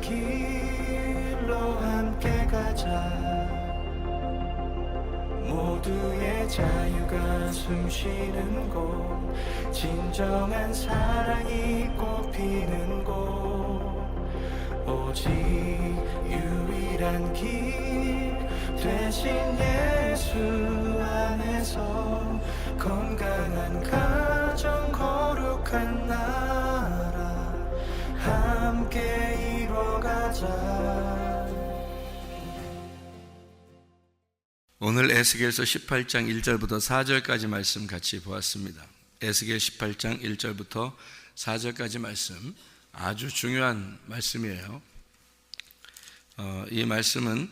길로 함께 가자. 모두의 자유가 숨쉬는 곳, 진정한 사랑이 꽃피는 곳, 오직 유일한 길 대신 예수 안에서 건강한 가정, 거룩한 나라 함께 이뤄가자. 오늘 에스겔서 18장 1절부터 4절까지 말씀 같이 보았습니다. 에스겔 18장 1절부터 4절까지 말씀, 아주 중요한 말씀이에요. 이 말씀은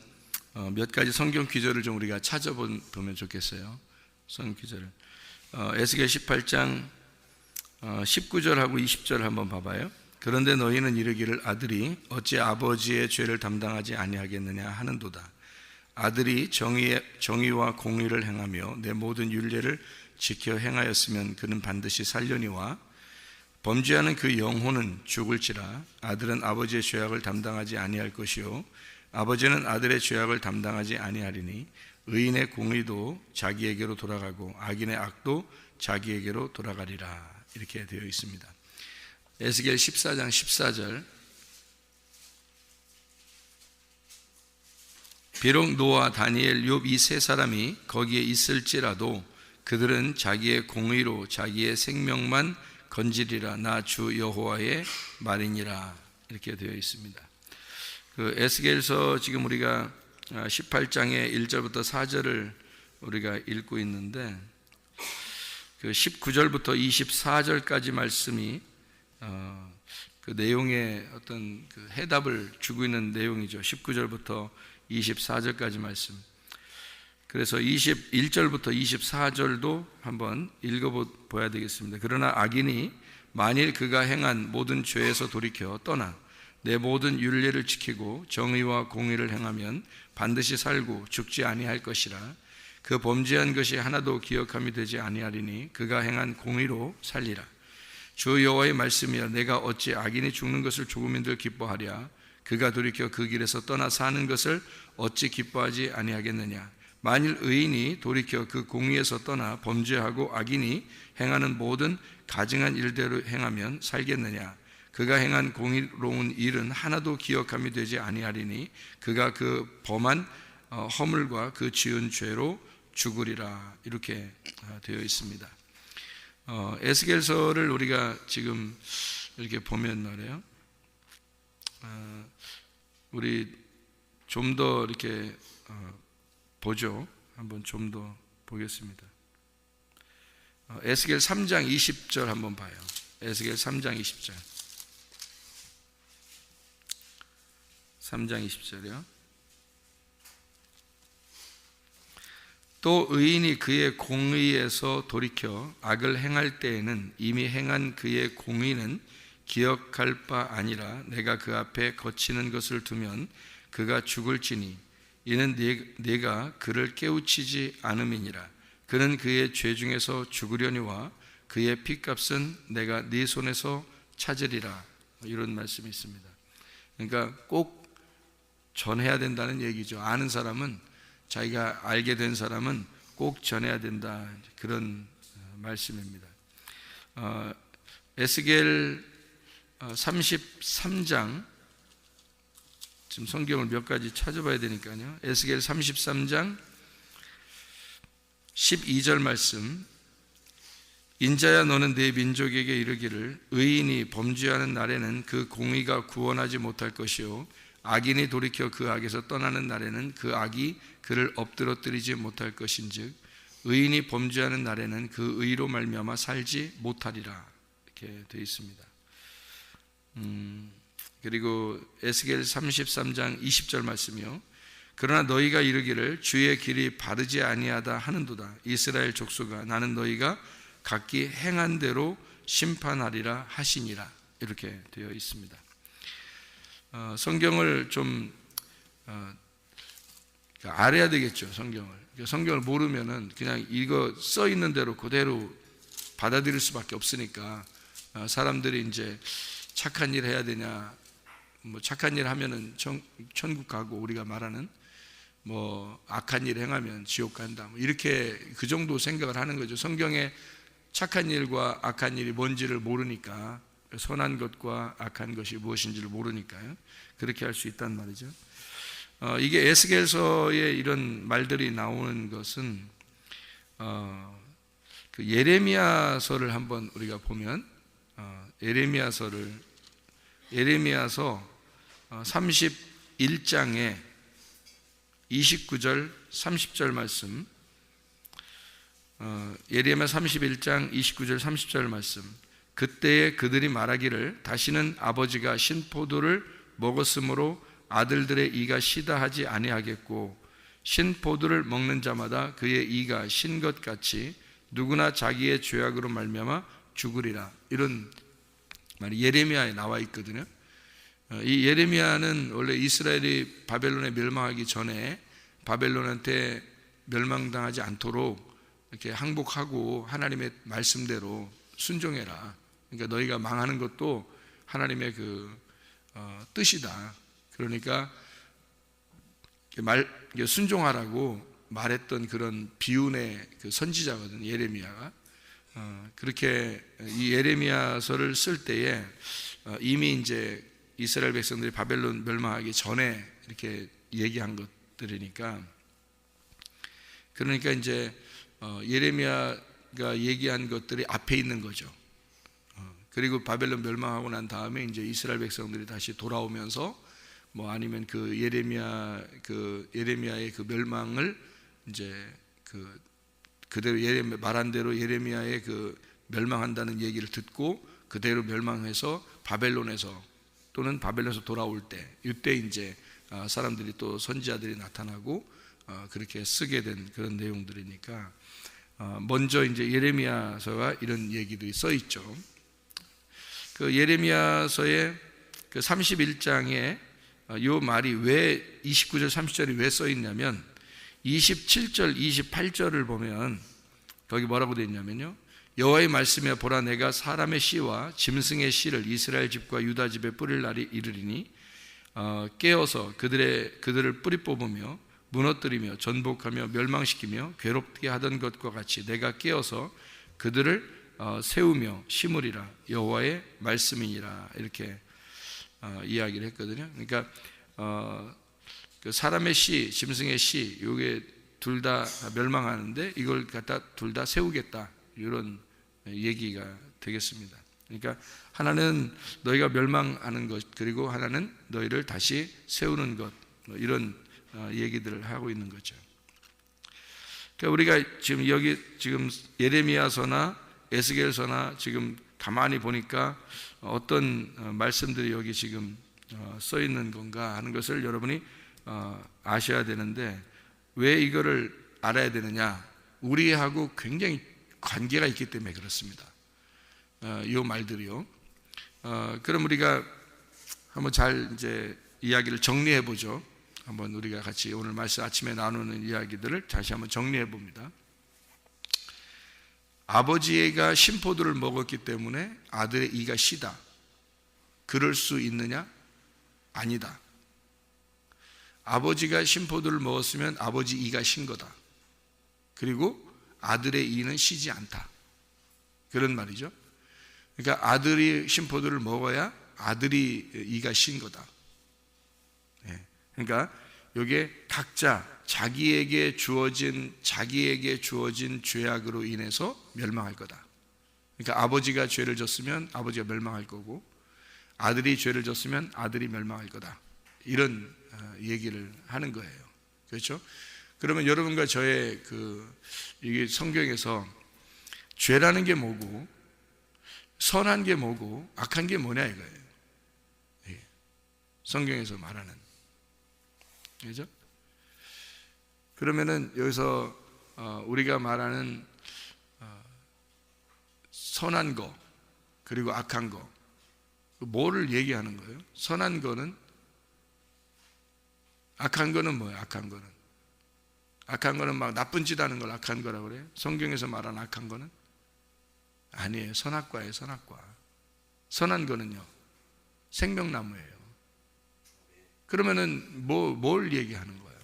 몇 가지 성경 구절을 좀 우리가 찾아보면 좋겠어요. 성경 구절을. 에스겔 18장 19절하고 20절 한번 봐봐요. 그런데 너희는 이르기를 아들이 어찌 아버지의 죄를 담당하지 아니하겠느냐 하는도다. 아들이 정의와 공의를 행하며 내 모든 율례를 지켜 행하였으면 그는 반드시 살려니와 범죄하는 그 영혼은 죽을지라. 아들은 아버지의 죄악을 담당하지 아니할 것이요 아버지는 아들의 죄악을 담당하지 아니하리니 의인의 공의도 자기에게로 돌아가고 악인의 악도 자기에게로 돌아가리라. 이렇게 되어 있습니다. 에스겔 14장 14절. 비록 노아, 다니엘, 욥 이 세 사람이 거기에 있을지라도 그들은 자기의 공의로 자기의 생명만 건지리라. 나 주 여호와의 말이니라. 이렇게 되어 있습니다. 그 에스겔서 지금 우리가 18장의 1절부터 4절을 우리가 읽고 있는데 그 19절부터 24절까지 말씀이 그 내용의 어떤 그 해답을 주고 있는 내용이죠. 19절부터 24절까지 말씀. 그래서 21절부터 24절도 한번 읽어봐야 되겠습니다. 그러나 악인이 만일 그가 행한 모든 죄에서 돌이켜 떠나 내 모든 율례를 지키고 정의와 공의를 행하면 반드시 살고 죽지 아니할 것이라. 그 범죄한 것이 하나도 기억함이 되지 아니하리니 그가 행한 공의로 살리라. 주 여호와의 말씀이여 내가 어찌 악인이 죽는 것을 조금인들 기뻐하랴. 그가 돌이켜 그 길에서 떠나 사는 것을 어찌 기뻐하지 아니하겠느냐. 만일 의인이 돌이켜 그 공의에서 떠나 범죄하고 악인이 행하는 모든 가증한 일대로 행하면 살겠느냐. 그가 행한 공의로운 일은 하나도 기억함이 되지 아니하리니 그가 그 범한 허물과 그 지은 죄로 죽으리라. 이렇게 되어 있습니다. 에스겔서를 우리가 지금 이렇게 보면 말이에요. 우리 좀 더 이렇게 보죠. 한번 좀 더 보겠습니다. 에스겔 3장 20절 한번 봐요. 에스겔 3장 20절. 3장 20절이요. 또 의인이 그의 공의에서 돌이켜 악을 행할 때에는 이미 행한 그의 공의는 기억할 바 아니라 내가 그 앞에 거치는 것을 두면 그가 죽을지니 이는 네가 그를 깨우치지 않음이니라. 그는 그의 죄 중에서 죽으려니와 그의 피값은 내가 네 손에서 찾으리라. 이런 말씀이 있습니다. 그러니까 꼭 전해야 된다는 얘기죠. 아는 사람은, 자기가 알게 된 사람은 꼭 전해야 된다. 그런 말씀입니다. 에스겔 33장, 지금 성경을 몇 가지 찾아봐야 되니까요. 에스겔 33장 12절 말씀. 인자야 너는 내 민족에게 이르기를 의인이 범죄하는 날에는 그 공의가 구원하지 못할 것이요 악인이 돌이켜 그 악에서 떠나는 날에는 그 악이 그를 엎드러뜨리지 못할 것인즉 의인이 범죄하는 날에는 그 의로 말미암아 살지 못하리라. 이렇게 되어 있습니다. 그리고 에스겔 33장 20절 말씀이요. 그러나 너희가 이르기를 주의 길이 바르지 아니하다 하는도다. 이스라엘 족속아 나는 너희가 각기 행한 대로 심판하리라 하시니라. 이렇게 되어 있습니다. 성경을 좀 알아야 되겠죠. 성경을 모르면은 그냥 이거 써 있는 대로 그대로 받아들일 수밖에 없으니까 사람들이 이제 착한 일 해야 되냐, 뭐 착한 일 하면은 천국 가고, 우리가 말하는 뭐 악한 일 행하면 지옥 간다, 뭐 이렇게 그 정도 생각을 하는 거죠. 성경에 착한 일과 악한 일이 뭔지를 모르니까, 선한 것과 악한 것이 무엇인지를 모르니까요, 그렇게 할 수 있단 말이죠. 이게 에스겔서에 이런 말들이 나오는 것은 그 예레미야서를 한번 우리가 보면, 예레미야서 31장에 29절 30절 말씀, 예레미야 31장 29절 30절 말씀. 그때에 그들이 말하기를 다시는 아버지가 신포도를 먹었으므로 아들들의 이가 시다 하지 아니하겠고, 신포도를 먹는 자마다 그의 이가 신 것 같이 누구나 자기의 죄악으로 말미암아 죽으리라. 이런 말이 예레미야에 나와 있거든요. 이 예레미야는 원래 이스라엘이 바벨론에 멸망하기 전에 바벨론한테 멸망당하지 않도록 이렇게 항복하고 하나님의 말씀대로 순종해라. 그러니까 너희가 망하는 것도 하나님의 그 뜻이다. 그러니까 순종하라고 말했던 그런 비운의 그 선지자거든, 예레미야가. 그렇게 이 예레미야서를 쓸 때에 이미 이제 이스라엘 백성들이 바벨론 멸망하기 전에 이렇게 얘기한 것들이니까, 그러니까 이제 예레미야가 얘기한 것들이 앞에 있는 거죠. 그리고 바벨론 멸망하고 난 다음에 이제 이스라엘 백성들이 다시 돌아오면서 뭐 아니면 그 예레미야의 그 멸망을 이제 그대로 말한 대로 예레미야의 그 멸망한다는 얘기를 듣고 그대로 멸망해서 바벨론에서 또는 바벨론에서 돌아올 때, 이때 이제 사람들이 또 선지자들이 나타나고 그렇게 쓰게 된 그런 내용들이니까, 먼저 이제 예레미야서가 이런 얘기들이 써 있죠. 그 예레미야서의 그 31장에 이 말이 왜 29절 30절이 왜 써 있냐면, 27절 28절을 보면 거기 뭐라고 되어 있냐면요, 여호와의 말씀에 보라, 내가 사람의 씨와 짐승의 씨를 이스라엘 집과 유다 집에 뿌릴 날이 이르리니 깨어서 그들을 뿌리 뽑으며 무너뜨리며 전복하며 멸망시키며 괴롭게 하던 것과 같이 내가 깨어서 그들을 세우며 심으리라. 여호와의 말씀이니라. 이렇게 이야기를 했거든요. 그러니까 그 사람의 씨, 짐승의 씨, 이게 둘 다 멸망하는데 이걸 갖다 둘 다 세우겠다, 이런 얘기가 되겠습니다. 그러니까 하나는 너희가 멸망하는 것, 그리고 하나는 너희를 다시 세우는 것, 이런 얘기들을 하고 있는 거죠. 그러니까 우리가 지금 예레미야서나 에스겔서나 지금 가만히 보니까 어떤 말씀들이 여기 지금 써 있는 건가 하는 것을 여러분이 아셔야 되는데, 왜 이거를 알아야 되느냐? 우리하고 굉장히 관계가 있기 때문에 그렇습니다. 이 말들이요. 그럼 우리가 한번 잘 이제 이야기를 정리해 보죠. 한번 우리가 같이 오늘 말씀 아침에 나누는 이야기들을 다시 한번 정리해 봅니다. 아버지가 신포도를 먹었기 때문에 아들의 이가 시다. 그럴 수 있느냐? 아니다. 아버지가 신포도를 먹었으면 아버지 이가 신 거다. 그리고 아들의 이는 시지 않다. 그런 말이죠. 그러니까 아들이 신포도를 먹어야 아들이 이가 신 거다. 그러니까 이게 각자 자기에게 주어진 죄악으로 인해서 멸망할 거다. 그러니까 아버지가 죄를 졌으면 아버지가 멸망할 거고, 아들이 죄를 졌으면 아들이 멸망할 거다. 이런 얘기를 하는 거예요. 그렇죠? 그러면 여러분과 저의 이게 성경에서 죄라는 게 뭐고, 선한 게 뭐고, 악한 게 뭐냐 이거예요. 성경에서 말하는. 그렇죠? 그러면은 여기서 우리가 말하는 선한 거 그리고 악한 거, 뭐를 얘기하는 거예요? 선한 거는, 악한 거는 뭐예요? 악한 거는 막 나쁜 짓 하는 걸 악한 거라고 그래요? 성경에서 말하는 악한 거는 아니에요. 선악과예요. 선악과. 선한 거는요, 생명나무예요. 그러면은 뭘 얘기하는 거예요?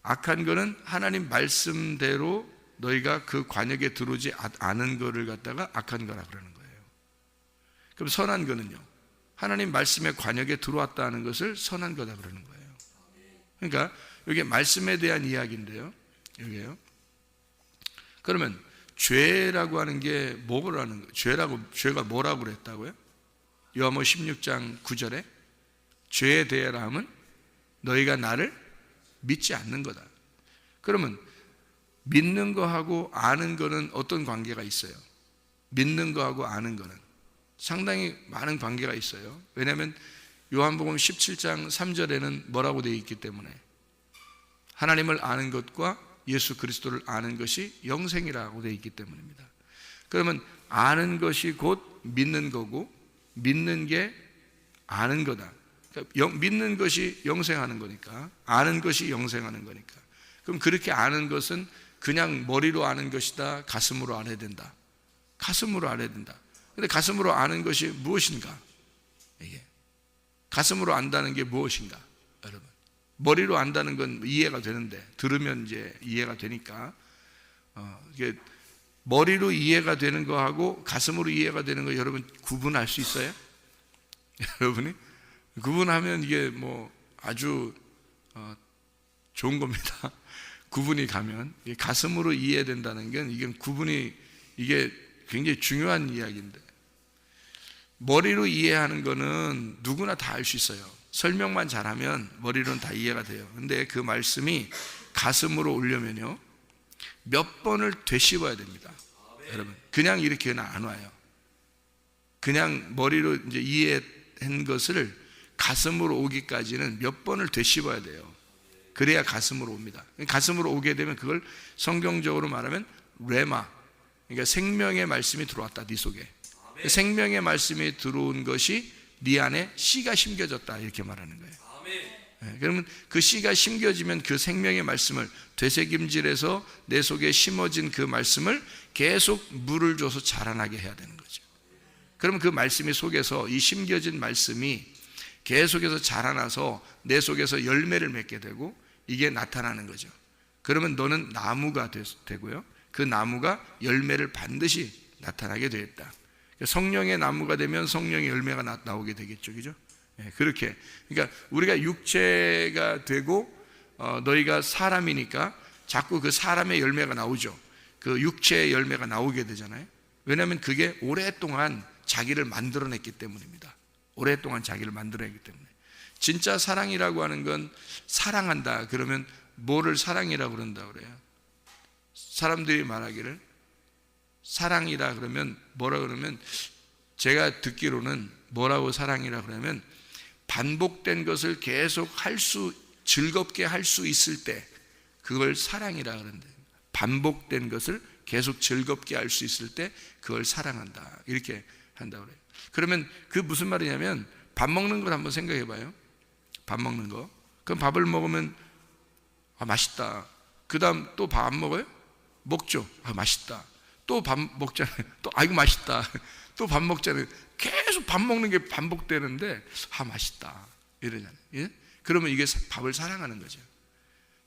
악한 거는 하나님 말씀대로 너희가 그 관역에 들어오지 않은 거를 갖다가 악한 거라 그러는 거예요. 그럼 선한 거는요? 하나님 말씀의 관역에 들어왔다는 것을 선한 거다 그러는 거예요. 그러니까 이게 말씀에 대한 이야기인데요. 여기에요. 그러면 죄라고 하는 게 뭐라는 거예요? 죄가 뭐라고 그랬다고요? 요한복음 16장 9절에 죄에 대하여 함은 너희가 나를 믿지 않는 거다. 그러면 믿는 거하고 아는 거는 어떤 관계가 있어요? 믿는 거하고 아는 거는 상당히 많은 관계가 있어요. 왜냐하면 요한복음 17장 3절에는 뭐라고 되어 있기 때문에 하나님을 아는 것과 예수 그리스도를 아는 것이 영생이라고 되어 있기 때문입니다. 그러면 아는 것이 곧 믿는 거고 믿는 게 아는 거다. 그러니까 믿는 것이 영생하는 거니까 아는 것이 영생하는 거니까 그럼 그렇게 아는 것은 그냥 머리로 아는 것이다, 가슴으로 알아야 된다. 가슴으로 알아야 된다. 근데 가슴으로 아는 것이 무엇인가? 이게 가슴으로 안다는 게 무엇인가? 여러분 머리로 안다는 건 이해가 되는데 들으면 이제 이해가 되니까 이게 머리로 이해가 되는 거하고 가슴으로 이해가 되는 거 여러분 구분할 수 있어요? 여러분이 구분하면 이게 뭐 아주 좋은 겁니다. 구분이 가면 가슴으로 이해된다는 건 이게 굉장히 중요한 이야기인데 머리로 이해하는 거는 누구나 다 알 수 있어요. 설명만 잘하면 머리로는 다 이해가 돼요. 근데 그 말씀이 가슴으로 오려면요 몇 번을 되씹어야 됩니다. 여러분 그냥 이렇게는 안 와요. 그냥 머리로 이제 이해한 것을 가슴으로 오기까지는 몇 번을 되씹어야 돼요. 그래야 가슴으로 옵니다. 가슴으로 오게 되면 그걸 성경적으로 말하면 레마, 그러니까 생명의 말씀이 들어왔다 네 속에. 생명의 말씀이 들어온 것이 네 안에 씨가 심겨졌다 이렇게 말하는 거예요. 그러면 그 씨가 심겨지면 그 생명의 말씀을 되새김질해서 내 속에 심어진 그 말씀을 계속 물을 줘서 자라나게 해야 되는 거죠. 그러면 그 말씀이 속에서 이 심겨진 말씀이 계속해서 자라나서 내 속에서 열매를 맺게 되고 이게 나타나는 거죠. 그러면 너는 나무가 되고요. 그 나무가 열매를 반드시 나타나게 되겠다. 성령의 나무가 되면 성령의 열매가 나오게 되겠죠. 그죠? 그렇게. 그러니까 우리가 육체가 되고 너희가 사람이니까 자꾸 그 사람의 열매가 나오죠. 그 육체의 열매가 나오게 되잖아요. 왜냐하면 그게 오랫동안 자기를 만들어냈기 때문입니다. 오랫동안 자기를 만들어냈기 때문에. 진짜 사랑이라고 하는 건 사랑한다 그러면 뭐를 사랑이라고 그런다 그래요? 사람들이 말하기를 사랑이라 그러면 뭐라 그러면 제가 듣기로는 뭐라고 사랑이라 그러면 반복된 것을 계속 즐겁게 할 수 있을 때 그걸 사랑이라 그런다. 반복된 것을 계속 즐겁게 할 수 있을 때 그걸 사랑한다 이렇게 한다고 그래요. 그러면 그 무슨 말이냐면 밥 먹는 걸 한번 생각해 봐요. 밥 먹는 거. 그럼 밥을 먹으면 맛있다. 그 다음 또 밥 안 먹어요? 먹죠. 맛있다. 또 밥 먹잖아요. 또 아이고 맛있다. 또 밥 먹잖아요. 계속 밥 먹는 게 반복되는데 맛있다 이러잖아요. 예? 그러면 이게 밥을 사랑하는 거죠.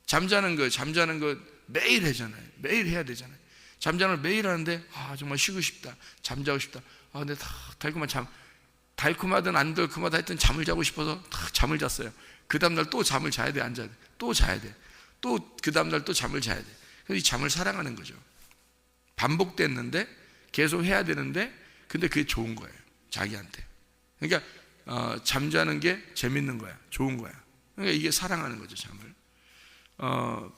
잠자는 거 매일 하잖아요. 매일 해야 되잖아요. 잠자는 걸 매일 하는데 정말 쉬고 싶다. 잠자고 싶다. 근데 달콤하든 안 달콤하다 하여튼 잠을 자고 싶어서 잠을 잤어요. 그 다음날 또 잠을 자야 돼, 안 자야 돼? 또 자야 돼. 또 그 다음날 또 잠을 자야 돼. 그래서 이 잠을 사랑하는 거죠. 반복됐는데 계속 해야 되는데 근데 그게 좋은 거예요. 자기한테. 그러니까 잠자는 게 재밌는 거야. 좋은 거야. 그러니까 이게 사랑하는 거죠, 잠을.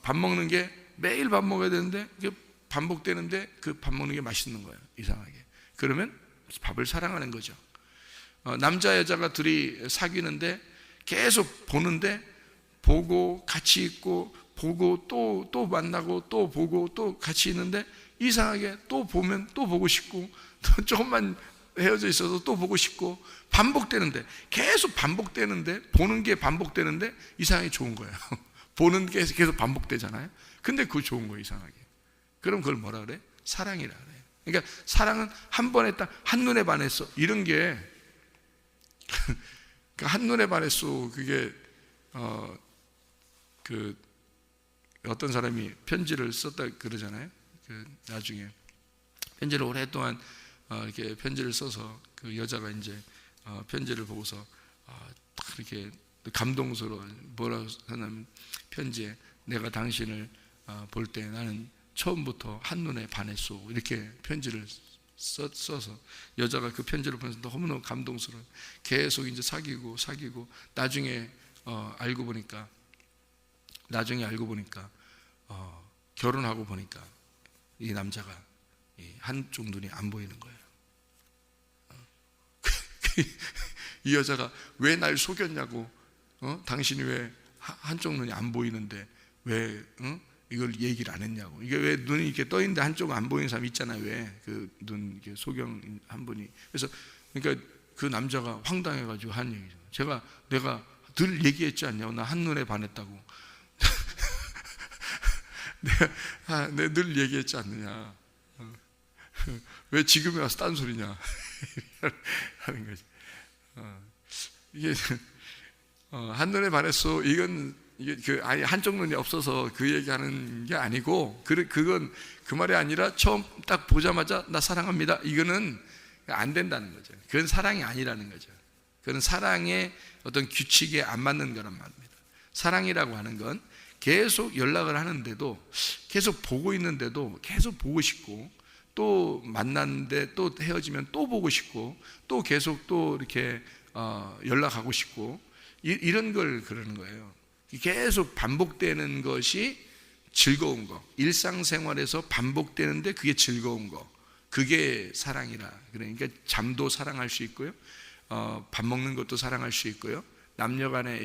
밥 먹는 게 매일 밥 먹어야 되는데 이게 반복되는데 그 밥 먹는 게 맛있는 거예요. 이상하게. 그러면 밥을 사랑하는 거죠. 남자 여자가 둘이 사귀는데 계속 보는데 보고 같이 있고 보고 또 만나고 또 보고 또 같이 있는데 이상하게 또 보면 또 보고 싶고 또 조금만 헤어져 있어서 또 보고 싶고 반복되는데 계속 반복되는데 보는 게 반복되는데 이상하게 좋은 거예요. 보는 게 계속 반복되잖아요. 근데 그거 좋은 거예요, 이상하게. 그럼 그걸 뭐라 그래? 사랑이라 그래요. 그러니까 사랑은 한 번에 딱 한눈에 반했어 이런 게 그 한눈에 반했소. 그게 그 어떤 사람이 편지를 썼다 그러잖아요. 그 나중에 편지를 오랫동안 이렇게 편지를 써서 그 여자가 이제 편지를 보고서 딱 이렇게 감동스러워 뭐라고 하냐면 편지에 내가 당신을 볼 때 나는 처음부터 한눈에 반했소 이렇게 편지를 써서 여자가 그 편지를 보면서 너무너무 감동스러워 계속 이제 사귀고 나중에 알고 보니까 결혼하고 보니까 이 남자가 한쪽 눈이 안 보이는 거예요. 이 여자가 왜 날 속였냐고, 당신이 왜 한쪽 눈이 안 보이는데 왜 이걸 얘기를 안 했냐고. 이게 왜 눈이 이렇게 떠 있는데 한쪽은 안 보이는 사람 있잖아요. 왜 그 눈 소경 한 분이. 그래서 그러니까 그 남자가 황당해가지고 한 얘기죠. 내가 늘 얘기했지 않냐고. 나 한눈에 반했다고. 내가 늘 얘기했지 않느냐. 왜 지금에 와서 딴소리냐. 하는 거지. 이게 한눈에 반했어. 이게 아니 한쪽 눈이 없어서 그 얘기하는 게 아니고 그건 그 말이 아니라 처음 딱 보자마자 나 사랑합니다. 이거는 안 된다는 거죠. 그건 사랑이 아니라는 거죠. 그건 사랑의 어떤 규칙에 안 맞는 거란 말입니다. 사랑이라고 하는 건 계속 연락을 하는데도 계속 보고 있는데도 계속 보고 싶고 또 만났는데 또 헤어지면 또 보고 싶고 또 계속 또 이렇게 연락하고 싶고 이런 걸 그러는 거예요. 계속 반복되는 것이 즐거운 거, 일상생활에서 반복되는데 그게 즐거운 거, 그게 사랑이라. 그러니까 잠도 사랑할 수 있고요, 밥 먹는 것도 사랑할 수 있고요, 남녀간에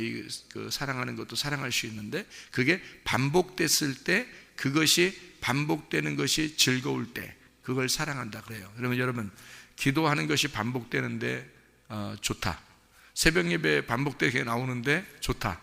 그 사랑하는 것도 사랑할 수 있는데 그게 반복됐을 때 그것이 반복되는 것이 즐거울 때 그걸 사랑한다 그래요. 그러면 여러분 기도하는 것이 반복되는데 좋다. 새벽 예배 반복되게 나오는데 좋다.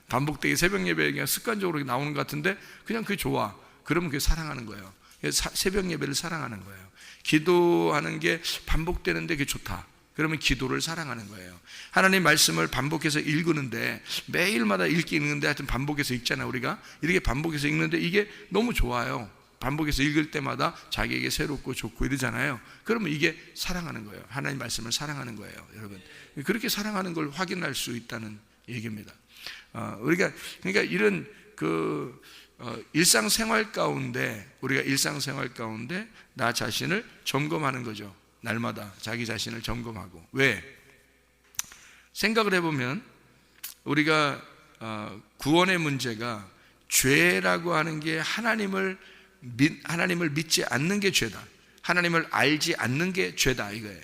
반복되게 새벽 예배 그냥 습관적으로 나오는 것 같은데 그냥 그게 좋아. 그러면 그게 사랑하는 거예요. 새벽 예배를 사랑하는 거예요. 기도하는 게 반복되는데 그게 좋다. 그러면 기도를 사랑하는 거예요. 하나님 말씀을 반복해서 읽는데 매일마다 읽는데 하여튼 반복해서 읽잖아요. 우리가 이렇게 반복해서 읽는데 이게 너무 좋아요. 반복해서 읽을 때마다 자기에게 새롭고 좋고 이러잖아요. 그러면 이게 사랑하는 거예요. 하나님 말씀을 사랑하는 거예요. 여러분 그렇게 사랑하는 걸 확인할 수 있다는 얘기입니다. 우리가 그러니까 이런 일상생활 가운데 우리가 일상생활 가운데 나 자신을 점검하는 거죠. 날마다 자기 자신을 점검하고. 왜? 생각을 해보면 우리가 구원의 문제가 죄라고 하는 게 하나님을 믿지 않는 게 죄다. 하나님을 알지 않는 게 죄다 이거예요.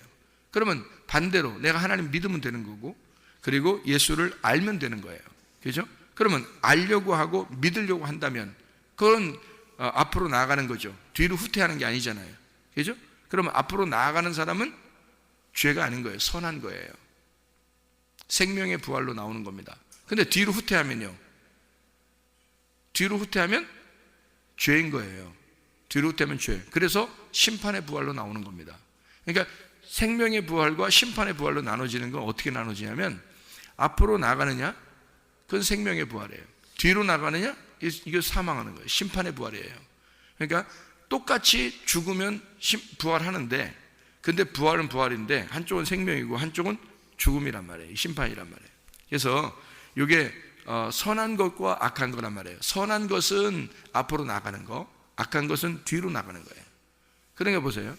그러면 반대로 내가 하나님 믿으면 되는 거고 그리고 예수를 알면 되는 거예요. 그죠? 그러면 알려고 하고 믿으려고 한다면 그건 앞으로 나아가는 거죠. 뒤로 후퇴하는 게 아니잖아요. 그죠? 그러면 앞으로 나아가는 사람은 죄가 아닌 거예요. 선한 거예요. 생명의 부활로 나오는 겁니다. 근데 뒤로 후퇴하면요, 뒤로 후퇴하면 죄인 거예요. 뒤로 후퇴하면 죄. 그래서 심판의 부활로 나오는 겁니다. 그러니까 생명의 부활과 심판의 부활로 나눠지는 건 어떻게 나눠지냐면 앞으로 나가느냐 그건 생명의 부활이에요. 뒤로 나가느냐 이거 사망하는 거예요. 심판의 부활이에요. 그러니까 똑같이 죽으면 부활하는데 근데 부활은 부활인데 한쪽은 생명이고 한쪽은 죽음이란 말이에요. 심판이란 말이에요. 그래서 이게 선한 것과 악한 거란 말이에요. 선한 것은 앞으로 나가는 거, 악한 것은 뒤로 나가는 거예요. 그러니까 보세요.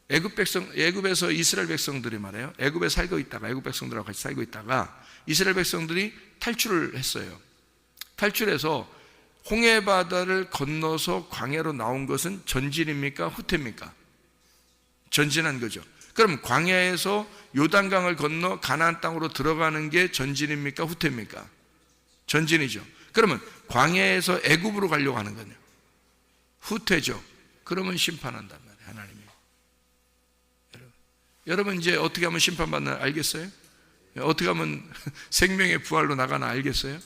애굽에서 이스라엘 백성들이 말해요. 애굽에 살고 있다가 애굽 백성들하고 같이 살고 있다가 이스라엘 백성들이 탈출을 했어요. 탈출해서 홍해 바다를 건너서 광야로 나온 것은 전진입니까? 후퇴입니까? 전진한 거죠. 그럼 광야에서 요단강을 건너 가나안 땅으로 들어가는 게 전진입니까? 후퇴입니까? 전진이죠. 그러면 광야에서 애굽으로 가려고 하는 거냐? 후퇴죠. 그러면 심판한단 말이에요. 하나님이. 여러분 이제 어떻게 하면 심판받나 알겠어요? 어떻게 하면 생명의 부활로 나가나 알겠어요?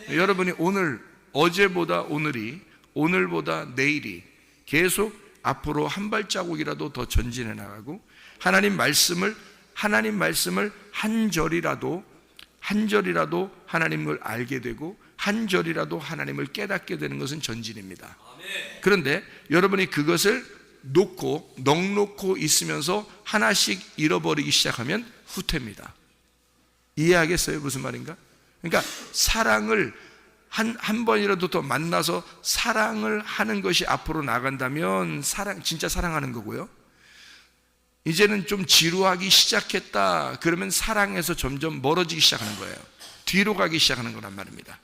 여러분이 오늘, 어제보다 오늘이, 오늘보다 내일이 계속 앞으로 한 발자국이라도 더 전진해 나가고 하나님 말씀을 한 절이라도 한 절이라도 하나님을 알게 되고 한 절이라도 하나님을 깨닫게 되는 것은 전진입니다. 그런데 여러분이 그것을 놓고 넉놓고 있으면서 하나씩 잃어버리기 시작하면 후퇴입니다. 이해하겠어요? 무슨 말인가? 그러니까 사랑을 한 번이라도 더 만나서 사랑을 하는 것이 앞으로 나간다면 진짜 사랑하는 거고요. 이제는 좀 지루하기 시작했다 그러면 사랑에서 점점 멀어지기 시작하는 거예요. 뒤로 가기 시작하는 거란 말입니다.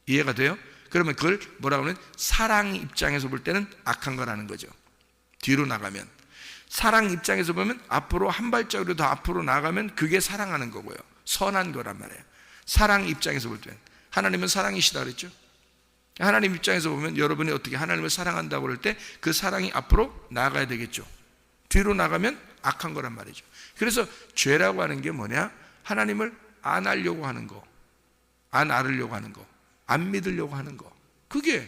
이해가 돼요? 그러면 그걸 뭐라고 하면 사랑 입장에서 볼 때는 악한 거라는 거죠. 뒤로 나가면. 사랑 입장에서 보면 앞으로 한 발짝으로 더 앞으로 나가면 그게 사랑하는 거고요. 선한 거란 말이에요. 사랑 입장에서 볼 때는. 하나님은 사랑이시다 그랬죠. 하나님 입장에서 보면 여러분이 어떻게 하나님을 사랑한다고 그럴 때 그 사랑이 앞으로 나가야 되겠죠. 뒤로 나가면 악한 거란 말이죠. 그래서 죄라고 하는 게 뭐냐? 하나님을 안 알려고 하는 거, 안 알으려고 하는 거, 안 믿으려고 하는 거. 그게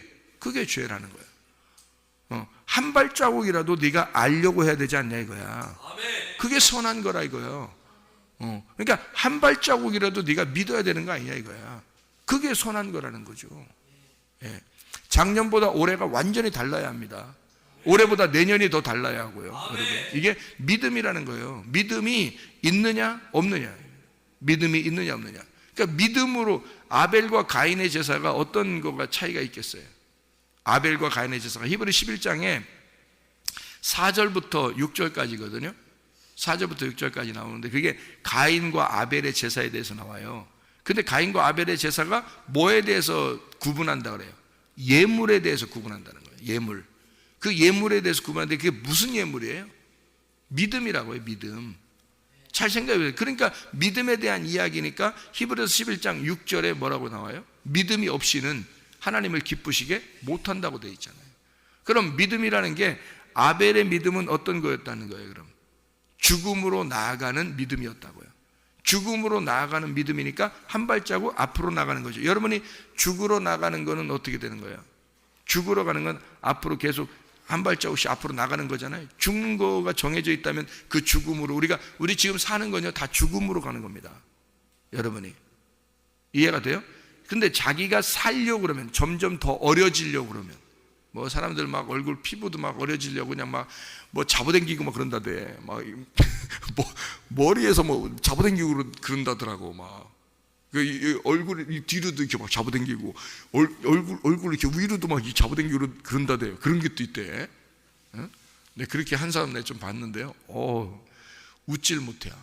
죄라는 거예요. 한 발자국이라도 네가 알려고 해야 되지 않냐 이거야. 그게 선한 거라 이거예요. 그러니까 한 발자국이라도 네가 믿어야 되는 거 아니냐 이거야. 그게 선한 거라는 거죠. 예. 작년보다 올해가 완전히 달라야 합니다. 올해보다 내년이 더 달라야 하고요. 여러분. 이게 믿음이라는 거예요. 믿음이 있느냐 없느냐. 믿음이 있느냐 없느냐. 그러니까 믿음으로 아벨과 가인의 제사가 어떤 거가 차이가 있겠어요? 아벨과 가인의 제사가 히브리 11장에 4절부터 6절까지거든요. 4절부터 6절까지 나오는데 그게 가인과 아벨의 제사에 대해서 나와요. 근데 가인과 아벨의 제사가 뭐에 대해서 구분한다 그래요? 예물에 대해서 구분한다는 거예요. 예물. 그 예물에 대해서 구분하는데 그게 무슨 예물이에요? 믿음이라고요. 믿음. 잘 생각해보세요. 그러니까 믿음에 대한 이야기니까 히브리서 11장 6절에 뭐라고 나와요? 믿음이 없이는 하나님을 기쁘시게 못한다고 되어 있잖아요. 그럼 믿음이라는 게 아벨의 믿음은 어떤 거였다는 거예요? 그럼 죽음으로 나아가는 믿음이었다고요. 죽음으로 나아가는 믿음이니까 한 발자국 앞으로 나가는 거죠. 여러분이 죽으러 나가는 거는 어떻게 되는 거예요? 죽으러 가는 건 앞으로 계속 한 발자국씩 앞으로 나가는 거잖아요. 죽는 거가 정해져 있다면 그 죽음으로 우리 지금 사는 건요 다 죽음으로 가는 겁니다. 여러분이 이해가 돼요? 근데 자기가 살려고 그러면 점점 더 어려지려고 그러면 뭐 사람들 막 얼굴 피부도 막 어려지려고 그냥 막 뭐 잡아당기고 막 그런다대. 막 뭐 머리에서 뭐 잡아당기고 그런다더라고 막. 그 얼굴 뒤로도 이렇게 막 잡아당기고 얼굴 이렇게 위로도 막 잡아당기고 그런다대요. 그런 것도 있대. 네, 그렇게 한 사람 내가 좀 봤는데요. 웃질 못해요.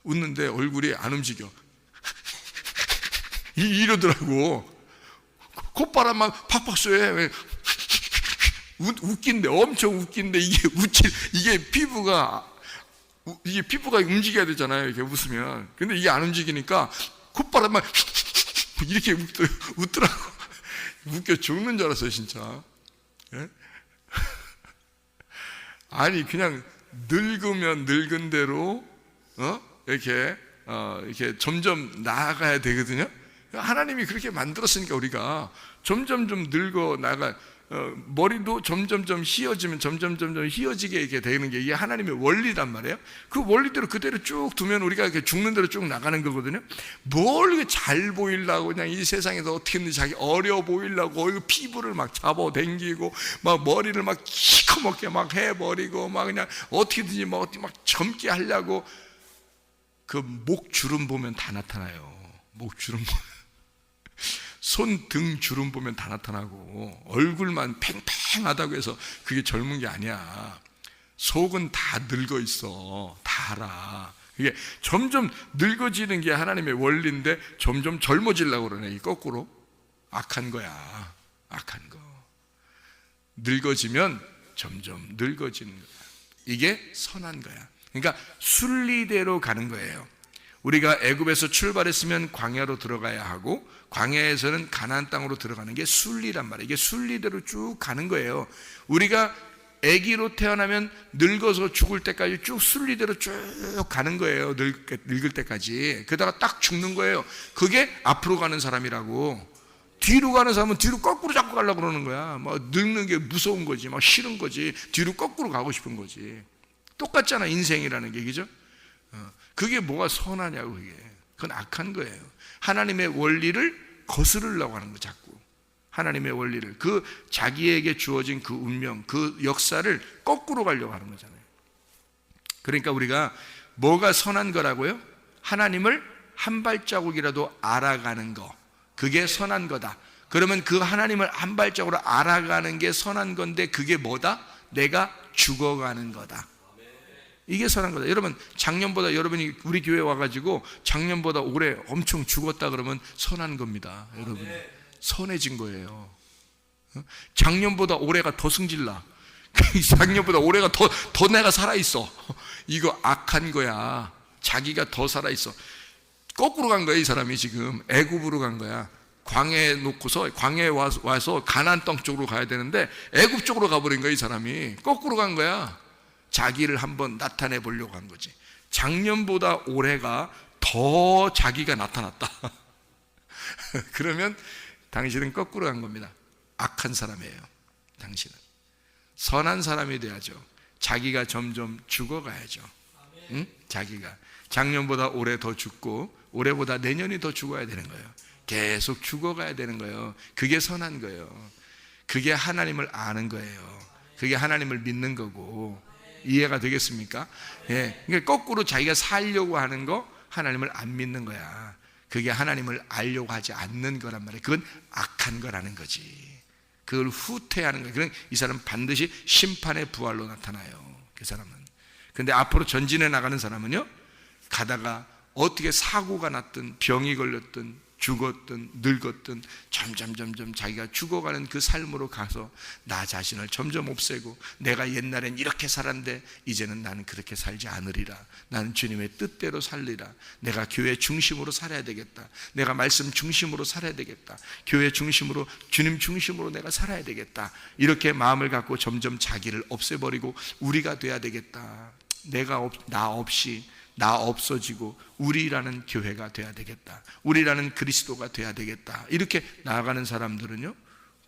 웃는데 얼굴이 안 움직여. 이러더라고. 콧바람만 팍팍 쏘해. 웃긴데 엄청 웃긴데 이게 피부가 움직여야 되잖아요. 이렇게 웃으면. 근데 이게 안 움직이니까 콧바람만 이렇게 웃더라고. 웃겨 죽는 줄 알았어요, 진짜. 예? 아니 그냥 늙으면 늙은 대로 이렇게 점점 나아가야 되거든요. 하나님이 그렇게 만들었으니까 우리가 점점 좀 늙어 나가. 머리도 점점 휘어지면 점점 휘어지게 이렇게 되는 게 이게 하나님의 원리란 말이에요. 그 원리대로 그대로 쭉 두면 우리가 이렇게 죽는 대로 쭉 나가는 거거든요. 뭘 잘 보이려고 그냥 이 세상에서 어떻게든 자기 어려 보이려고 피부를 막 잡아당기고 막 머리를 막 시커멓게 막 해버리고 막 그냥 어떻게든지 막 젊게 하려고 그 목주름 보면 다 나타나요. 목주름 손, 등 주름 보면 다 나타나고 얼굴만 팽팽하다고 해서 그게 젊은 게 아니야. 속은 다 늙어 있어. 다 알아. 이게 점점 늙어지는 게 하나님의 원리인데 점점 젊어지려고 그러네. 이 거꾸로. 악한 거야. 악한 거. 늙어지면 점점 늙어지는 거야. 이게 선한 거야. 그러니까 순리대로 가는 거예요. 우리가 애굽에서 출발했으면 광야로 들어가야 하고 광야에서는 가나안 땅으로 들어가는 게 순리란 말이에요. 이게 순리대로 쭉 가는 거예요. 우리가 아기로 태어나면 늙어서 죽을 때까지 쭉 순리대로 쭉 가는 거예요. 늙을 때까지. 그러다가 딱 죽는 거예요. 그게 앞으로 가는 사람이라고. 뒤로 가는 사람은 뒤로 거꾸로 자꾸 가려고 그러는 거야. 막 늙는 게 무서운 거지. 막 싫은 거지. 뒤로 거꾸로 가고 싶은 거지. 똑같잖아, 인생이라는 게. 그죠? 그게 뭐가 선하냐고, 그게. 그건 악한 거예요. 하나님의 원리를 거스르려고 하는 거, 자꾸. 하나님의 원리를, 그 자기에게 주어진 그 운명, 그 역사를 거꾸로 가려고 하는 거잖아요. 그러니까 우리가 뭐가 선한 거라고요? 하나님을 한 발자국이라도 알아가는 거, 그게 선한 거다. 그러면 그 하나님을 한 발자국으로 알아가는 게 선한 건데 그게 뭐다? 내가 죽어가는 거다. 이게 선한 거다. 여러분, 작년보다, 여러분이 우리 교회 와가지고 작년보다 올해 엄청 죽었다 그러면 선한 겁니다. 여러분, 선해진 거예요. 작년보다 올해가 더 승질나. 작년보다 올해가 더 내가 살아있어. 이거 악한 거야. 자기가 더 살아있어. 거꾸로 간 거야. 이 사람이 지금 애굽으로 간 거야. 광야에 놓고서, 광야에 와서 가나안 땅 쪽으로 가야 되는데 애굽 쪽으로 가버린 거야. 이 사람이 거꾸로 간 거야. 자기를 한번 나타내 보려고 한 거지. 작년보다 올해가 더 자기가 나타났다. 그러면 당신은 거꾸로 간 겁니다. 악한 사람이에요. 당신은 선한 사람이 돼야죠. 자기가 점점 죽어가야죠. 응? 자기가 작년보다 올해 더 죽고 올해보다 내년이 더 죽어야 되는 거예요. 계속 죽어가야 되는 거예요. 그게 선한 거예요. 그게 하나님을 아는 거예요. 그게 하나님을 믿는 거고. 이해가 되겠습니까? 예. 그러니까 거꾸로 자기가 살려고 하는 거, 하나님을 안 믿는 거야. 그게 하나님을 알려고 하지 않는 거란 말이에요. 그건 악한 거라는 거지. 그걸 후퇴하는 거예요. 그럼 이 사람은 반드시 심판의 부활로 나타나요. 그 사람은. 근데 앞으로 전진해 나가는 사람은요, 가다가 어떻게 사고가 났든 병이 걸렸든 죽었든 늙었든 점점 자기가 죽어가는 그 삶으로 가서 나 자신을 점점 없애고, 내가 옛날엔 이렇게 살았는데 이제는 나는 그렇게 살지 않으리라. 나는 주님의 뜻대로 살리라. 내가 교회 중심으로 살아야 되겠다. 내가 말씀 중심으로 살아야 되겠다. 교회 중심으로, 주님 중심으로 내가 살아야 되겠다. 이렇게 마음을 갖고 점점 자기를 없애버리고 우리가 돼야 되겠다. 나 없이, 나 없어지고 우리라는 교회가 돼야 되겠다. 우리라는 그리스도가 돼야 되겠다. 이렇게 나아가는 사람들은요,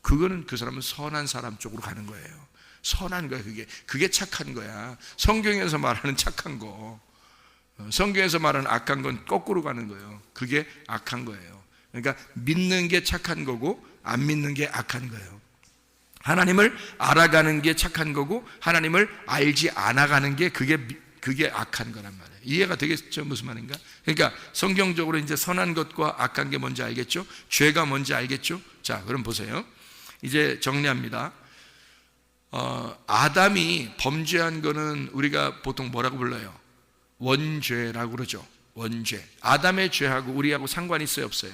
그거는 그 사람은 선한 사람 쪽으로 가는 거예요. 선한 거야. 그게 착한 거야. 성경에서 말하는 착한 거, 성경에서 말하는 악한 건 거꾸로 가는 거예요. 그게 악한 거예요. 그러니까 믿는 게 착한 거고 안 믿는 게 악한 거예요. 하나님을 알아가는 게 착한 거고 하나님을 알지 않아가는 게 그게 악한 거란 말이에요. 이해가 되겠죠? 무슨 말인가? 그러니까 성경적으로 이제 선한 것과 악한 게 뭔지 알겠죠? 죄가 뭔지 알겠죠? 자, 그럼 보세요. 이제 정리합니다. 아담이 범죄한 거는 우리가 보통 뭐라고 불러요? 원죄라고 그러죠. 원죄. 아담의 죄하고 우리하고 상관이 있어요, 없어요?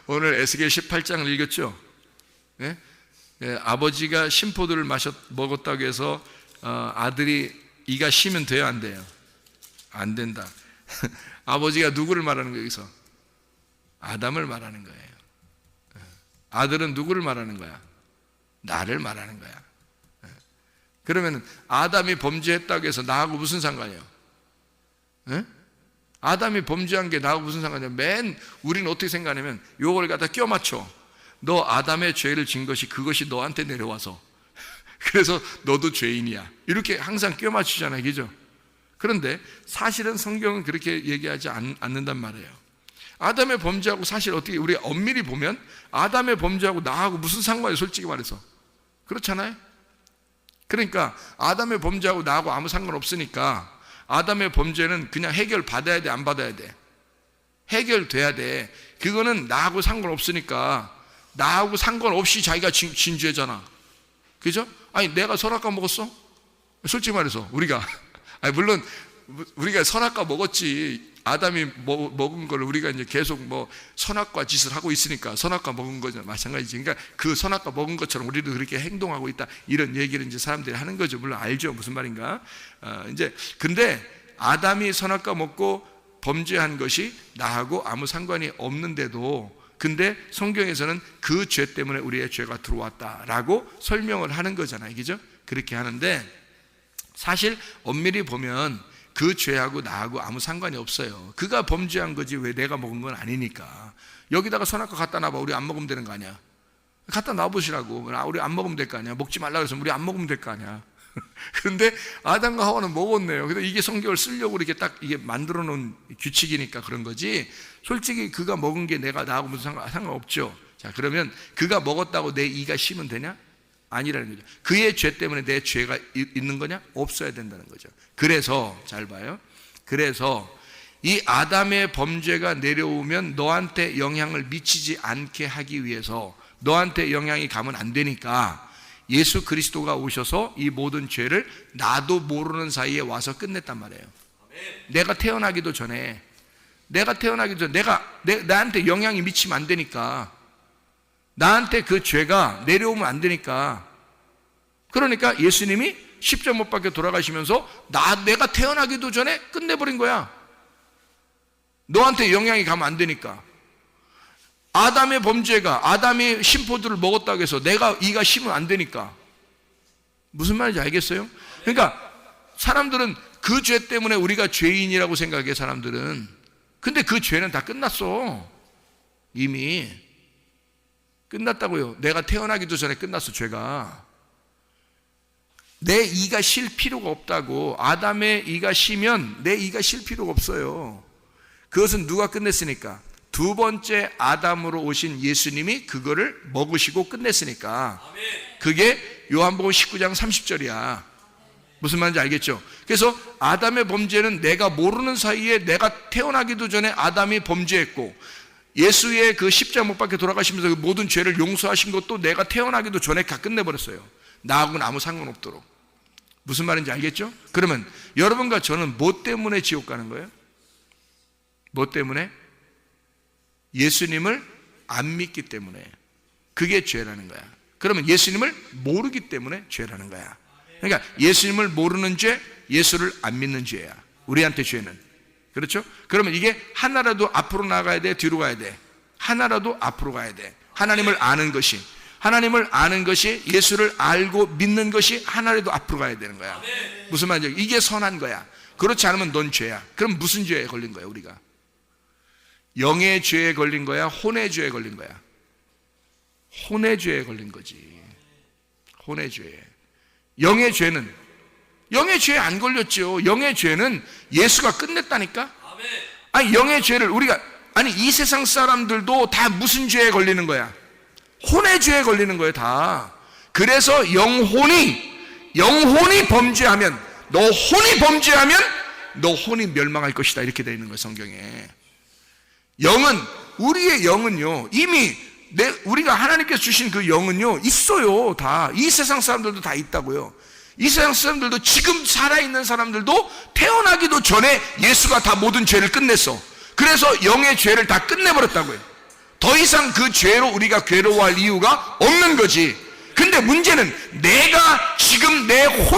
오늘 에스겔 18장을 읽었죠? 네? 예, 아버지가 심포도를 먹었다고 해서 아들이 이가 쉬면 돼요, 안 돼요? 안 된다. 아버지가 누구를 말하는 거예요, 여기서? 아담을 말하는 거예요. 아들은 누구를 말하는 거야? 나를 말하는 거야. 그러면 아담이 범죄했다고 해서 나하고 무슨 상관이에요? 아담이 범죄한 게 나하고 무슨 상관이에요? 우리는 어떻게 생각하냐면 요걸 갖다 껴맞춰. 너 아담의 죄를 진 것이 그것이 너한테 내려와서 그래서 너도 죄인이야. 이렇게 항상 껴맞추잖아요, 그죠? 그런데 사실은 성경은 그렇게 얘기하지 않는단 말이에요. 아담의 범죄하고 사실 어떻게 우리 엄밀히 보면 아담의 범죄하고 나하고 무슨 상관이에요, 솔직히 말해서. 그렇잖아요? 그러니까 아담의 범죄하고 나하고 아무 상관없으니까 아담의 범죄는 그냥 해결받아야 돼, 안 받아야 돼? 해결돼야 돼. 그거는 나하고 상관없으니까 나하고 상관없이 자기가 진 죄잖아. 그죠? 아니, 내가 선악과 먹었어? 솔직히 말해서 우리가 아니, 물론 우리가 선악과 먹었지. 아담이 먹은 걸 우리가 이제 계속 선악과 짓을 하고 있으니까 선악과 먹은 거죠. 마찬가지지. 그러니까 그 선악과 먹은 것처럼 우리도 그렇게 행동하고 있다. 이런 얘기를 이제 사람들이 하는 거죠. 물론 알죠. 무슨 말인가? 근데 아담이 선악과 먹고 범죄한 것이 나하고 아무 상관이 없는데도 근데 성경에서는 그 죄 때문에 우리의 죄가 들어왔다라고 설명을 하는 거잖아요. 그죠? 그렇게 하는데 사실 엄밀히 보면 그 죄하고 나하고 아무 상관이 없어요. 그가 범죄한 거지 왜 내가 먹은 건 아니니까. 여기다가 선악과 갖다 놔봐. 우리 안 먹으면 되는 거 아니야? 갖다 놔보시라고. 우리 안 먹으면 될 거 아니야? 먹지 말라 그래서 우리 안 먹으면 될 거 아니야? 그런데 아담과 하와는 먹었네요. 그래서 이게 성경을 쓰려고 이렇게 딱 이게 만들어 놓은 규칙이니까 그런 거지, 솔직히 그가 먹은 게 내가 나하고 무슨 상관없죠. 자, 그러면 그가 먹었다고 내 이가 심은 되냐? 아니라는 거죠. 그의 죄 때문에 내 죄가 있는 거냐? 없어야 된다는 거죠. 그래서 잘 봐요. 그래서 이 아담의 범죄가 내려오면 너한테 영향을 미치지 않게 하기 위해서, 너한테 영향이 가면 안 되니까 예수 그리스도가 오셔서 이 모든 죄를 나도 모르는 사이에 와서 끝냈단 말이에요. 내가 태어나기도 전에 나한테 영향이 미치면 안 되니까, 나한테 그 죄가 내려오면 안 되니까, 그러니까 예수님이 십자가 못 박혀 돌아가시면서 내가 태어나기도 전에 끝내버린 거야. 너한테 영향이 가면 안 되니까. 아담의 범죄가, 아담이 심포도를 먹었다고 해서 내가 이가 심으면 안 되니까. 무슨 말인지 알겠어요? 그러니까 사람들은 그 죄 때문에 우리가 죄인이라고 생각해, 사람들은. 근데 그 죄는 다 끝났어. 이미 끝났다고요. 내가 태어나기도 전에 끝났어, 죄가. 내 이가 실 필요가 없다고. 아담의 이가 시면 내 이가 실 필요가 없어요. 그것은 누가 끝냈으니까? 두 번째 아담으로 오신 예수님이 그거를 먹으시고 끝냈으니까. 그게 요한복음 19장 30절이야. 무슨 말인지 알겠죠? 그래서 아담의 범죄는 내가 모르는 사이에, 내가 태어나기도 전에 아담이 범죄했고, 예수의 그 십자가 못 박혀 돌아가시면서 그 모든 죄를 용서하신 것도 내가 태어나기도 전에 다 끝내버렸어요. 나하고는 아무 상관없도록. 무슨 말인지 알겠죠? 그러면 여러분과 저는 뭐 때문에 지옥 가는 거예요? 뭐 때문에? 예수님을 안 믿기 때문에. 그게 죄라는 거야. 그러면 예수님을 모르기 때문에 죄라는 거야. 그러니까 예수님을 모르는 죄, 예수를 안 믿는 죄야, 우리한테 죄는. 그렇죠? 그러면 이게 하나라도 앞으로 나가야 돼, 뒤로 가야 돼? 하나라도 앞으로 가야 돼. 하나님을 아는 것이, 예수를 알고 믿는 것이 하나라도 앞으로 가야 되는 거야. 무슨 말이죠? 이게 선한 거야. 그렇지 않으면 넌 죄야. 그럼 무슨 죄에 걸린 거야, 우리가? 영의 죄에 걸린 거야? 혼의 죄에 걸린 거야? 혼의 죄에 걸린 거지. 혼의 죄에. 영의 죄에 안 걸렸죠. 영의 죄는 예수가 끝냈다니까. 아니, 영의 죄를 이 세상 사람들도 다 무슨 죄에 걸리는 거야? 혼의 죄에 걸리는 거예요, 다. 그래서 영혼이 범죄하면, 너 혼이 멸망할 것이다, 이렇게 되어 있는 거예요, 성경에. 우리의 영은요, 이미 우리가 하나님께서 주신 그 영은요, 있어요, 다. 이 세상 사람들도 다 있다고요. 이 세상 사람들도, 지금 살아있는 사람들도 태어나기도 전에 예수가 다 모든 죄를 끝냈어. 그래서 영의 죄를 다 끝내버렸다고요. 더 이상 그 죄로 우리가 괴로워할 이유가 없는 거지. 근데 문제는 내가 지금 내 혼으로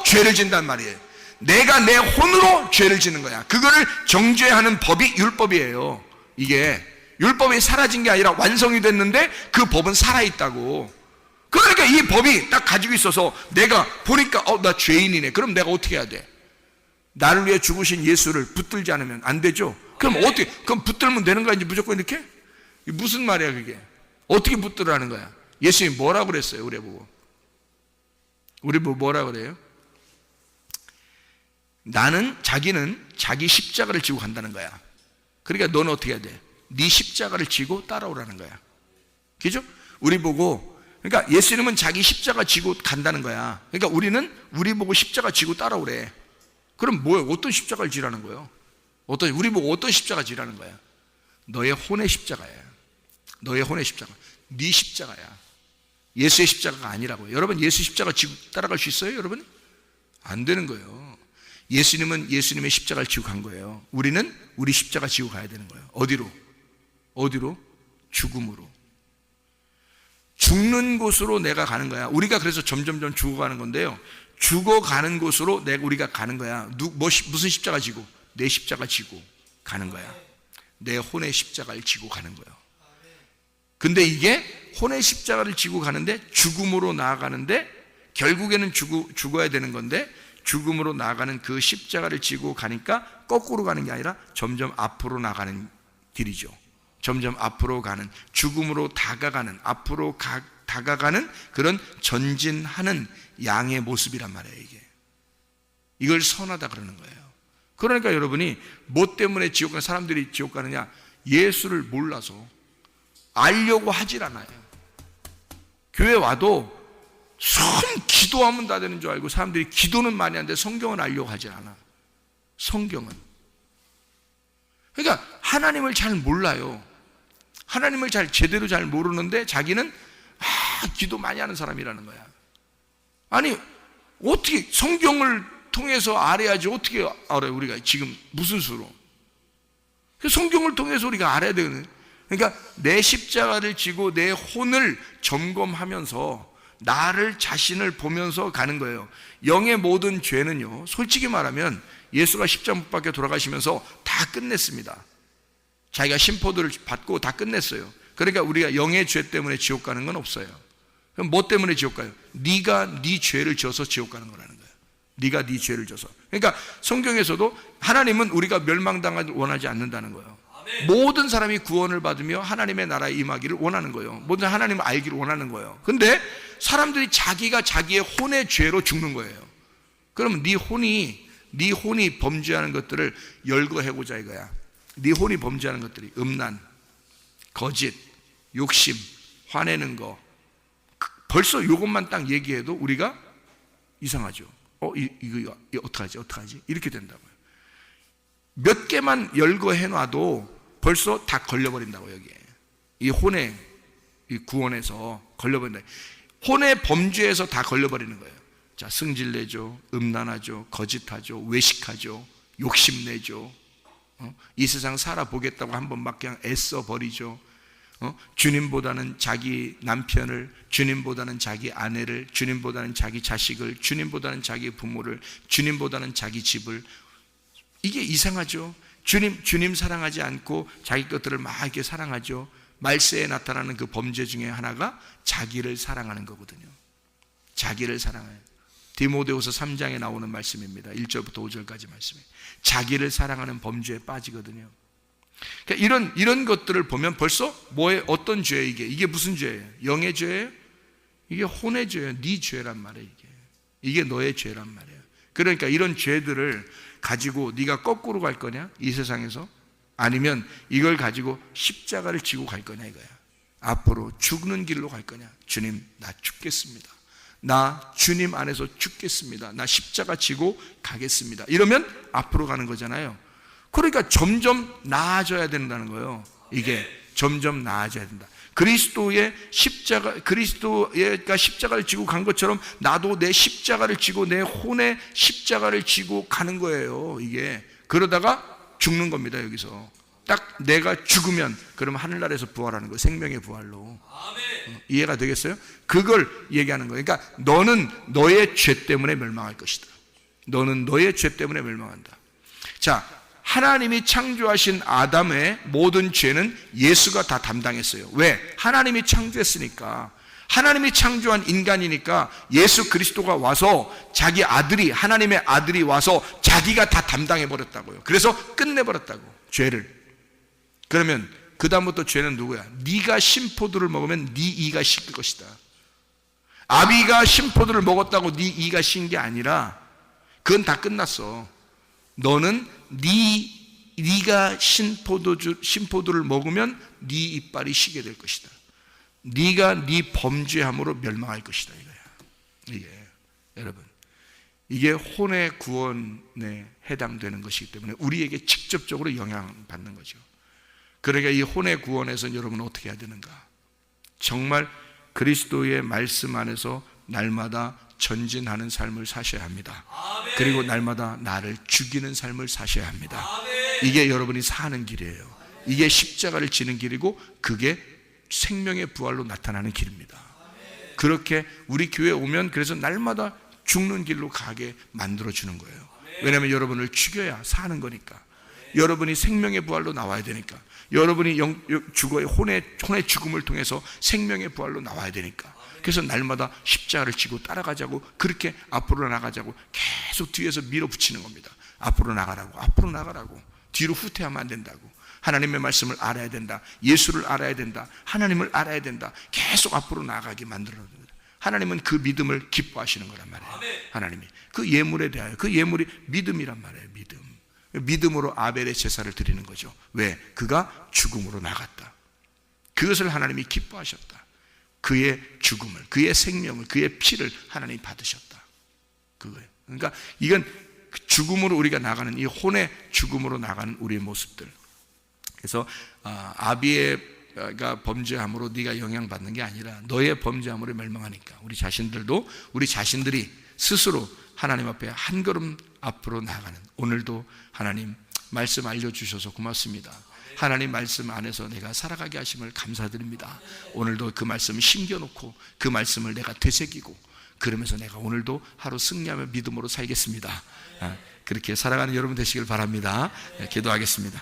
죄를 진단 말이에요. 내가 내 혼으로 죄를 짓는 거야. 그거를 정죄하는 법이 율법이에요. 이게 율법이 사라진 게 아니라 완성이 됐는데 그 법은 살아있다고. 그러니까 이 법이 딱 가지고 있어서 내가 보니까 나 죄인이네. 그럼 내가 어떻게 해야 돼? 나를 위해 죽으신 예수를 붙들지 않으면 안 되죠. 그럼 어떻게? 그럼 붙들면 되는 거야, 이제 무조건 이렇게? 무슨 말이야 그게? 어떻게 붙들라는 거야? 예수님이 뭐라고 그랬어요, 우리 보고? 우리 보고 뭐라고 그래요? 자기는 자기 십자가를 지고 간다는 거야. 그러니까 너는 어떻게 해야 돼? 네 십자가를 지고 따라오라는 거야. 그죠? 우리 보고, 그러니까 예수님은 자기 십자가 지고 간다는 거야. 그러니까 우리 보고 십자가 지고 따라오래. 그럼 뭐예요? 어떤 십자가를 지라는 거예요? 우리 보고 어떤 십자가 지라는 거야? 너의 혼의 십자가야. 너의 혼의 십자가. 네 십자가야. 예수의 십자가가 아니라고요. 여러분, 예수 십자가 지고 따라갈 수 있어요, 여러분? 안 되는 거예요. 예수님은 예수님의 십자가를 지고 간 거예요. 우리는 우리 십자가 지고 가야 되는 거예요. 어디로? 죽음으로. 죽는 곳으로 내가 가는 거야. 우리가 그래서 점점점 죽어가는 건데요, 죽어가는 곳으로 우리가 가는 거야. 무슨 십자가 지고? 내 십자가 지고 가는 거야. 내 혼의 십자가를 지고 가는 거예요. 근데 이게 혼의 십자가를 지고 가는데, 죽음으로 나아가는데, 결국에는 죽어야 되는 건데, 죽음으로 나아가는 그 십자가를 지고 가니까 거꾸로 가는 게 아니라 점점 앞으로 나가는 길이죠. 점점 앞으로 가는, 죽음으로 다가가는, 앞으로 다가가는 그런 전진하는 양의 모습이란 말이에요. 이걸 선하다 그러는 거예요. 그러니까 여러분이 뭐 때문에 지옥 가는 사람들이 지옥 가느냐? 예수를 몰라서 알려고 하질 않아요. 교회 와도 순 기도하면 다 되는 줄 알고 사람들이 기도는 많이 하는데 성경은 알려고 하질 않아. 성경은. 그러니까 하나님을 잘 몰라요. 하나님을 제대로 잘 모르는데 자기는 기도 많이 하는 사람이라는 거야. 아니 어떻게 성경을 통해서 알아야지 어떻게 알아요? 우리가 지금 무슨 수로? 성경을 통해서 우리가 알아야 되거든요. 그러니까 내 십자가를 지고 내 혼을 점검하면서 나를 자신을 보면서 가는 거예요. 영의 모든 죄는요, 솔직히 말하면 예수가 십자가 못 박혀 돌아가시면서 다 끝냈습니다. 자기가 심포도를 받고 다 끝냈어요. 그러니까 우리가 영의 죄 때문에 지옥 가는 건 없어요. 그럼 뭐 때문에 지옥 가요? 네가 네 죄를 져서 지옥 가는 거라는 거예요. 네가 네 죄를 져서. 그러니까 성경에서도 하나님은 우리가 멸망당하기 원하지 않는다는 거예요. 모든 사람이 구원을 받으며 하나님의 나라에 임하기를 원하는 거예요. 모든 하나님을 알기를 원하는 거예요. 근데 사람들이 자기가 자기의 혼의 죄로 죽는 거예요. 그러면 네 혼이 범죄하는 것들을 열거해보자 이거야. 네 혼이 범죄하는 것들이 음란, 거짓, 욕심, 화내는 거, 벌써 이것만 딱 얘기해도 우리가 이상하죠. 이거 어떡하지? 이렇게 된다고요. 몇 개만 열거해놔도 벌써 다 걸려버린다고. 여기에 이 혼의 이 구원에서 걸려버린다. 혼의 범죄에서 다 걸려버리는 거예요. 자, 승질내죠, 음란하죠, 거짓하죠, 외식하죠, 욕심내죠, 이 세상 살아보겠다고 한번 막 그냥 애써버리죠. 주님보다는 자기 남편을, 주님보다는 자기 아내를, 주님보다는 자기 자식을, 주님보다는 자기 부모를, 주님보다는 자기 집을. 이게 이상하죠. 주님 사랑하지 않고 자기 것들을 막 이렇게 사랑하죠. 말세에 나타나는 그 범죄 중에 하나가 자기를 사랑하는 거거든요. 자기를 사랑해요. 디모데후서 3장에 나오는 말씀입니다. 1절부터 5절까지 말씀이에요. 자기를 사랑하는 범죄에 빠지거든요. 그러니까 이런 것들을 보면 벌써 어떤 죄예요? 이게 무슨 죄예요? 영의 죄예요? 이게 혼의 죄예요. 네 죄란 말이에요. 이게 너의 죄란 말이에요. 그러니까 이런 죄들을 가지고 네가 거꾸로 갈 거냐? 이 세상에서? 아니면 이걸 가지고 십자가를 지고 갈 거냐 이거야. 앞으로 죽는 길로 갈 거냐? 주님, 나 죽겠습니다. 나 주님 안에서 죽겠습니다. 나 십자가 지고 가겠습니다. 이러면 앞으로 가는 거잖아요. 그러니까 점점 나아져야 된다는 거예요. 이게 점점 나아져야 된다. 그리스도가 십자가를 지고 간 것처럼 나도 내 십자가를 지고 내 혼의 십자가를 지고 가는 거예요. 이게 그러다가 죽는 겁니다. 여기서 딱 내가 죽으면 그러면 하늘나라에서 부활하는 거예요. 생명의 부활로. 이해가 되겠어요? 그걸 얘기하는 거예요. 그러니까 너는 너의 죄 때문에 멸망할 것이다. 너는 너의 죄 때문에 멸망한다. 자, 하나님이 창조하신 아담의 모든 죄는 예수가 다 담당했어요. 왜? 하나님이 창조했으니까. 하나님이 창조한 인간이니까 예수 그리스도가 와서 자기 아들이, 하나님의 아들이 와서 자기가 다 담당해버렸다고요. 그래서 끝내버렸다고, 죄를. 그러면 그 다음부터 죄는 누구야? 네가 심포도를 먹으면 네 이가 씻을 것이다. 아비가 심포도를 먹었다고 네 이가 씻은 게 아니라 그건 다 끝났어. 너는 네가 심포도를 먹으면 네 이빨이 시게 될 것이다. 네가 네 범죄함으로 멸망할 것이다 이거야. 이게 여러분, 이게 혼의 구원에 해당되는 것이기 때문에 우리에게 직접적으로 영향받는 거죠. 그러니까 이 혼의 구원에서 여러분은 어떻게 해야 되는가? 정말 그리스도의 말씀 안에서 날마다 전진하는 삶을 사셔야 합니다. 그리고 날마다 나를 죽이는 삶을 사셔야 합니다. 이게 여러분이 사는 길이에요. 이게 십자가를 지는 길이고 그게 생명의 부활로 나타나는 길입니다. 그렇게 우리 교회에 오면 그래서 날마다 죽는 길로 가게 만들어주는 거예요. 왜냐하면 여러분을 죽여야 사는 거니까. 여러분이 생명의 부활로 나와야 되니까. 여러분이 혼의 죽음을 통해서 생명의 부활로 나와야 되니까. 그래서 날마다 십자가를 지고 따라가자고, 그렇게 앞으로 나가자고 계속 뒤에서 밀어붙이는 겁니다. 앞으로 나가라고, 앞으로 나가라고. 뒤로 후퇴하면 안 된다고. 하나님의 말씀을 알아야 된다. 예수를 알아야 된다. 하나님을 알아야 된다. 계속 앞으로 나아가게 만들어줍니다. 하나님은 그 믿음을 기뻐하시는 거란 말이에요. 하나님이 그 예물에 대하여, 그 예물이 믿음이란 말이에요. 믿음으로 아벨의 제사를 드리는 거죠. 왜? 그가 죽음으로 나갔다. 그것을 하나님이 기뻐하셨다. 그의 죽음을, 그의 생명을, 그의 피를 하나님이 받으셨다. 그거예요. 그러니까 이건 죽음으로 우리가 나가는, 이 혼의 죽음으로 나가는 우리의 모습들. 그래서 아비가 범죄함으로 네가 영향받는 게 아니라 너의 범죄함으로 멸망하니까 우리 자신들이 스스로 하나님 앞에 한 걸음 앞으로 나가는, 오늘도 하나님 말씀 알려주셔서 고맙습니다. 하나님 말씀 안에서 내가 살아가게 하심을 감사드립니다. 오늘도 그 말씀을 심겨놓고 그 말씀을 내가 되새기고, 그러면서 내가 오늘도 하루 승리하며 믿음으로 살겠습니다. 그렇게 살아가는 여러분 되시길 바랍니다. 기도하겠습니다.